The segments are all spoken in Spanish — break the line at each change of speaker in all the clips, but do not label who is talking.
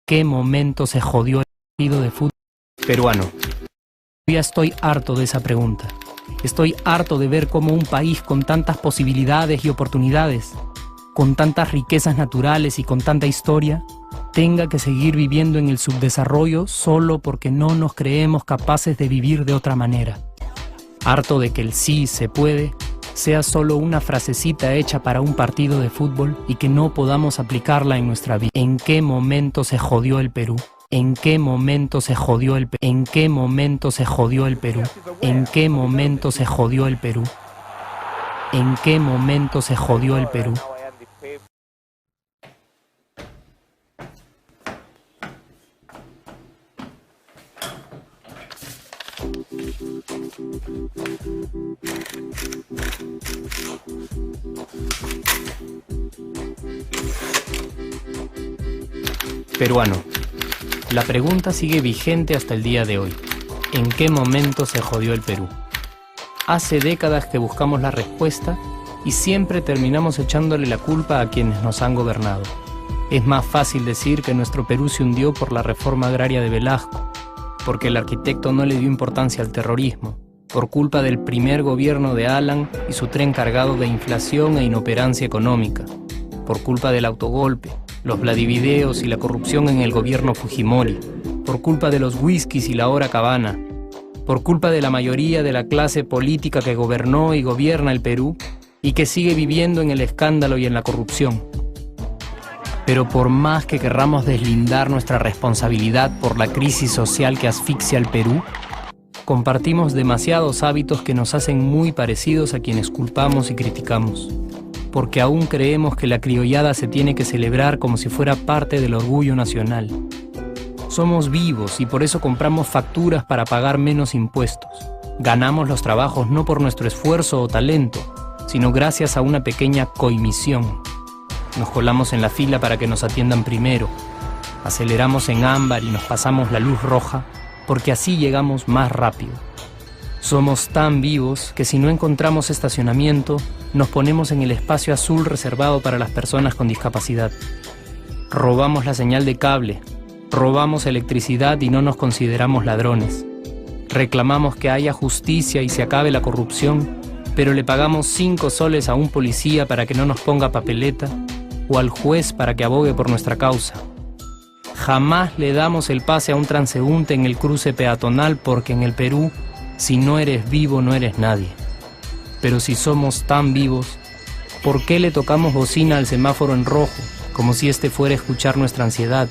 qué momento se jodió el partido de fútbol peruano? Ya estoy harto de esa pregunta. Estoy harto de ver cómo un país con tantas posibilidades y oportunidades, con tantas riquezas naturales y con tanta historia, tenga que seguir viviendo en el subdesarrollo solo porque no nos creemos capaces de vivir de otra manera. Harto de que el sí se puede sea solo una frasecita hecha para un partido de fútbol y que no podamos aplicarla en nuestra vida. ¿En qué momento se jodió el Perú? ¿En qué momento se jodió el Perú? ¿En qué momento se jodió el Perú? ¿En qué momento se jodió el Perú? ¿En qué momento se jodió el Perú? Peruano. La pregunta sigue vigente hasta el día de hoy. ¿En qué momento se jodió el Perú? Hace décadas que buscamos la respuesta y siempre terminamos echándole la culpa a quienes nos han gobernado. Es más fácil decir que nuestro Perú se hundió por la reforma agraria de Velasco, porque el arquitecto no le dio importancia al terrorismo, por culpa del primer gobierno de Alan y su tren cargado de inflación e inoperancia económica, por culpa del autogolpe, los Vladivideos y la corrupción en el gobierno Fujimori, por culpa de los whiskies y la hora cabana, por culpa de la mayoría de la clase política que gobernó y gobierna el Perú y que sigue viviendo en el escándalo y en la corrupción. Pero por más que querramos deslindar nuestra responsabilidad por la crisis social que asfixia al Perú, compartimos demasiados hábitos que nos hacen muy parecidos a quienes culpamos y criticamos, porque aún creemos que la criollada se tiene que celebrar como si fuera parte del orgullo nacional. Somos vivos y por eso compramos facturas para pagar menos impuestos. Ganamos los trabajos no por nuestro esfuerzo o talento, sino gracias a una pequeña coimisión. Nos colamos en la fila para que nos atiendan primero, aceleramos en ámbar y nos pasamos la luz roja, porque así llegamos más rápido. Somos tan vivos que si no encontramos estacionamiento, nos ponemos en el espacio azul reservado para las personas con discapacidad. Robamos la señal de cable, robamos electricidad y no nos consideramos ladrones. Reclamamos que haya justicia y se acabe la corrupción, pero le pagamos 5 soles a un policía para que no nos ponga papeleta o al juez para que abogue por nuestra causa. Jamás le damos el pase a un transeúnte en el cruce peatonal porque en el Perú, si no eres vivo, no eres nadie. Pero si somos tan vivos, ¿por qué le tocamos bocina al semáforo en rojo, como si este fuera a escuchar nuestra ansiedad?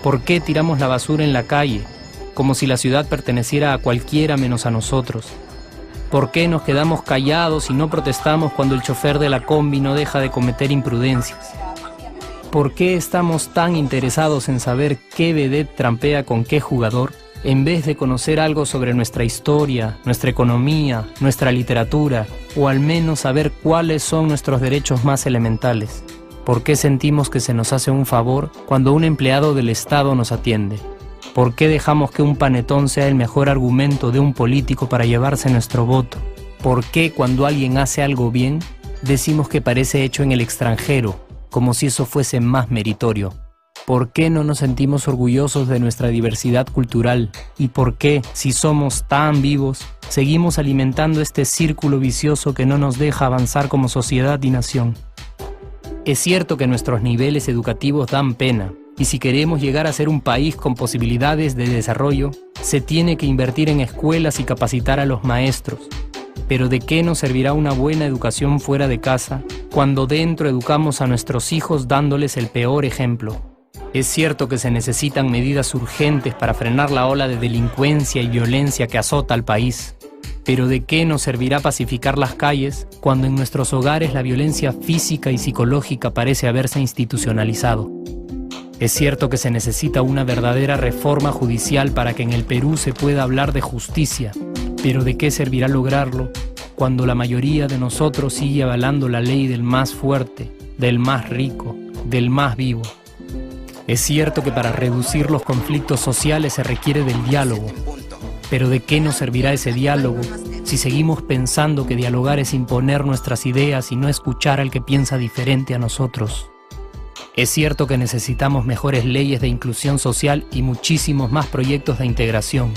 ¿Por qué tiramos la basura en la calle, como si la ciudad perteneciera a cualquiera menos a nosotros? ¿Por qué nos quedamos callados y no protestamos cuando el chofer de la combi no deja de cometer imprudencias? ¿Por qué estamos tan interesados en saber qué vedette trampea con qué jugador, en vez de conocer algo sobre nuestra historia, nuestra economía, nuestra literatura, o al menos saber cuáles son nuestros derechos más elementales? ¿Por qué sentimos que se nos hace un favor cuando un empleado del Estado nos atiende? ¿Por qué dejamos que un panetón sea el mejor argumento de un político para llevarse nuestro voto? ¿Por qué cuando alguien hace algo bien, decimos que parece hecho en el extranjero, como si eso fuese más meritorio? ¿Por qué no nos sentimos orgullosos de nuestra diversidad cultural? ¿Y por qué, si somos tan vivos, seguimos alimentando este círculo vicioso que no nos deja avanzar como sociedad y nación? Es cierto que nuestros niveles educativos dan pena, y si queremos llegar a ser un país con posibilidades de desarrollo, se tiene que invertir en escuelas y capacitar a los maestros. Pero ¿de qué nos servirá una buena educación fuera de casa cuando dentro educamos a nuestros hijos dándoles el peor ejemplo? Es cierto que se necesitan medidas urgentes para frenar la ola de delincuencia y violencia que azota al país. Pero ¿de qué nos servirá pacificar las calles cuando en nuestros hogares la violencia física y psicológica parece haberse institucionalizado? Es cierto que se necesita una verdadera reforma judicial para que en el Perú se pueda hablar de justicia, pero ¿de qué servirá lograrlo cuando la mayoría de nosotros sigue avalando la ley del más fuerte, del más rico, del más vivo? Es cierto que para reducir los conflictos sociales se requiere del diálogo, pero ¿de qué nos servirá ese diálogo si seguimos pensando que dialogar es imponer nuestras ideas y no escuchar al que piensa diferente a nosotros? Es cierto que necesitamos mejores leyes de inclusión social y muchísimos más proyectos de integración.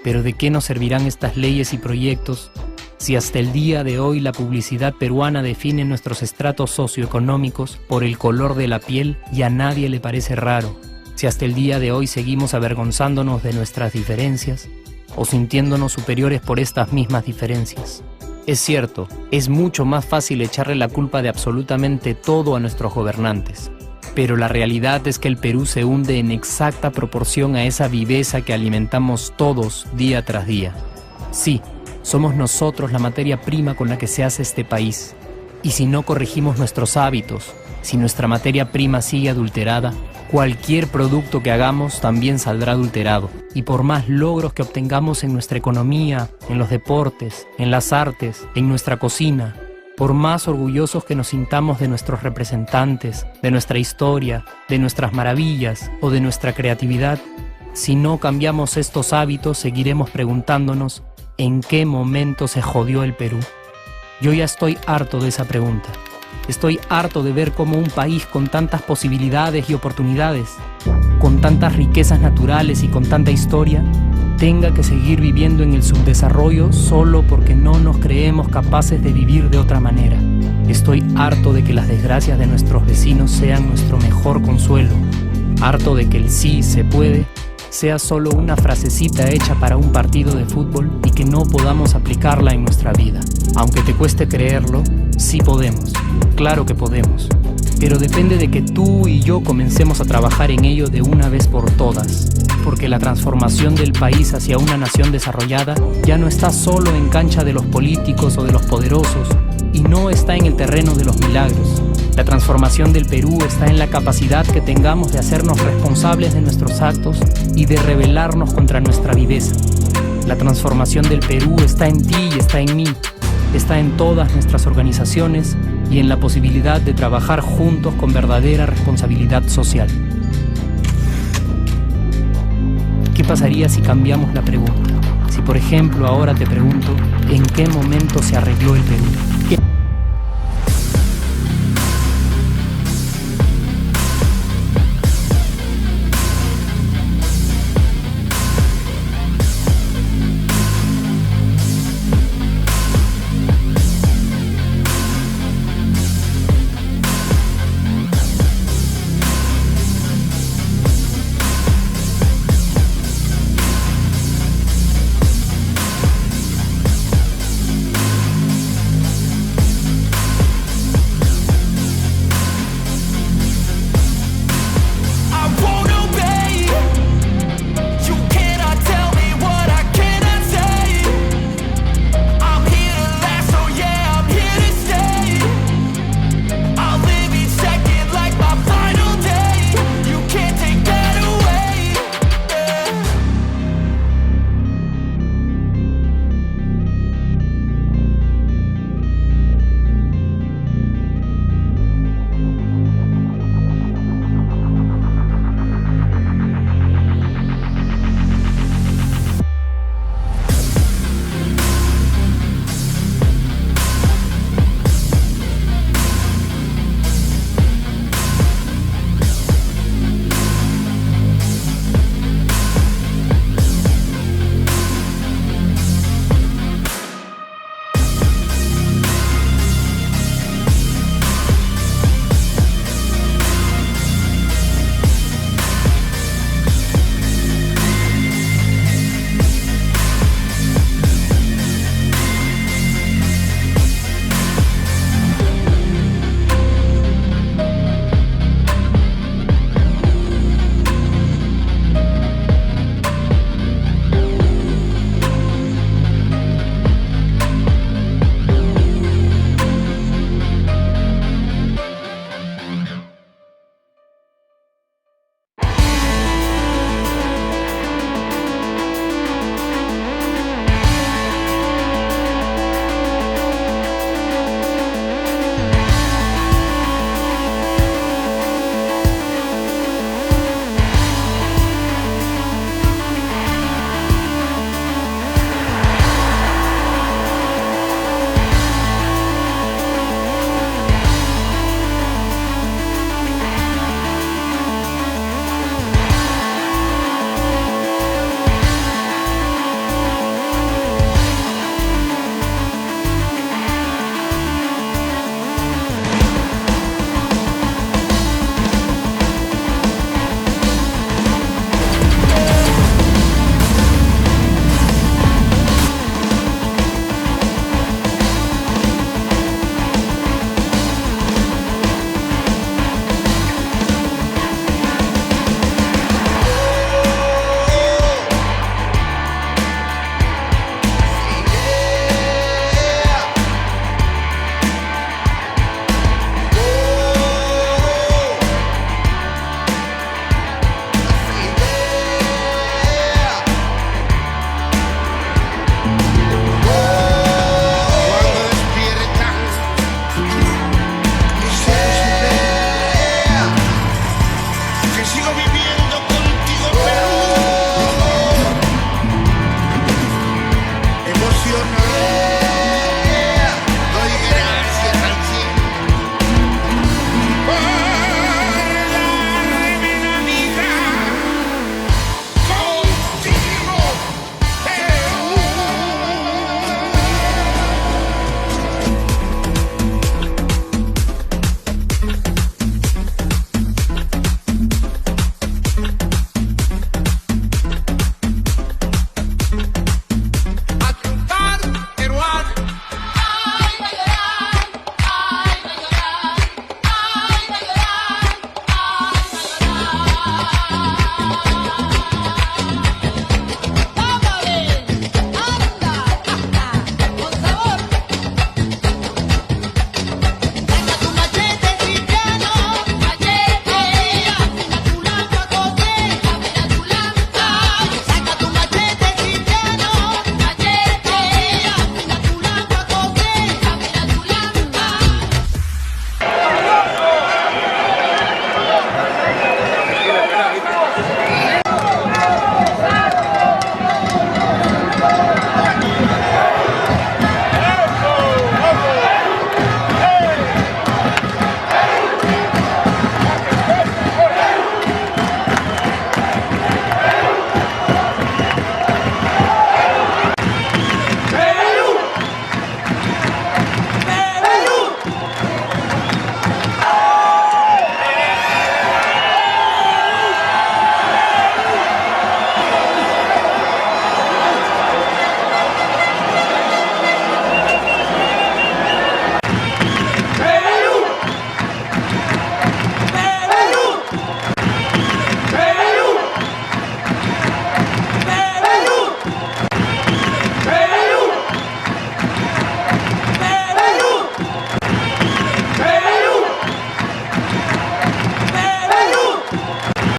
Pero ¿de qué nos servirán estas leyes y proyectos si hasta el día de hoy la publicidad peruana define nuestros estratos socioeconómicos por el color de la piel y a nadie le parece raro? Si hasta el día de hoy seguimos avergonzándonos de nuestras diferencias o sintiéndonos superiores por estas mismas diferencias. Es cierto, es mucho más fácil echarle la culpa de absolutamente todo a nuestros gobernantes. Pero la realidad es que el Perú se hunde en exacta proporción a esa viveza que alimentamos todos día tras día. Sí, somos nosotros la materia prima con la que se hace este país. Y si no corregimos nuestros hábitos, si nuestra materia prima sigue adulterada, cualquier producto que hagamos también saldrá adulterado. Y por más logros que obtengamos en nuestra economía, en los deportes, en las artes, en nuestra cocina, por más orgullosos que nos sintamos de nuestros representantes, de nuestra historia, de nuestras maravillas o de nuestra creatividad, si no cambiamos estos hábitos, seguiremos preguntándonos ¿en qué momento se jodió el Perú? Yo ya estoy harto de esa pregunta. Estoy harto de ver cómo un país con tantas posibilidades y oportunidades, con tantas riquezas naturales y con tanta historia, tenga que seguir viviendo en el subdesarrollo solo porque no nos creemos capaces de vivir de otra manera. Estoy harto de que las desgracias de nuestros vecinos sean nuestro mejor consuelo. Harto de que el sí se puede sea solo una frasecita hecha para un partido de fútbol y que no podamos aplicarla en nuestra vida. Aunque te cueste creerlo, sí podemos. Claro que podemos. Pero depende de que tú y yo comencemos a trabajar en ello de una vez por todas. Porque la transformación del país hacia una nación desarrollada ya no está solo en cancha de los políticos o de los poderosos y no está en el terreno de los milagros. La transformación del Perú está en la capacidad que tengamos de hacernos responsables de nuestros actos y de rebelarnos contra nuestra viveza. La transformación del Perú está en ti y está en mí. Está en todas nuestras organizaciones y en la posibilidad de trabajar juntos con verdadera responsabilidad social. ¿Qué pasaría si cambiamos la pregunta? Si por ejemplo ahora te pregunto, ¿en qué momento se arregló el Perú?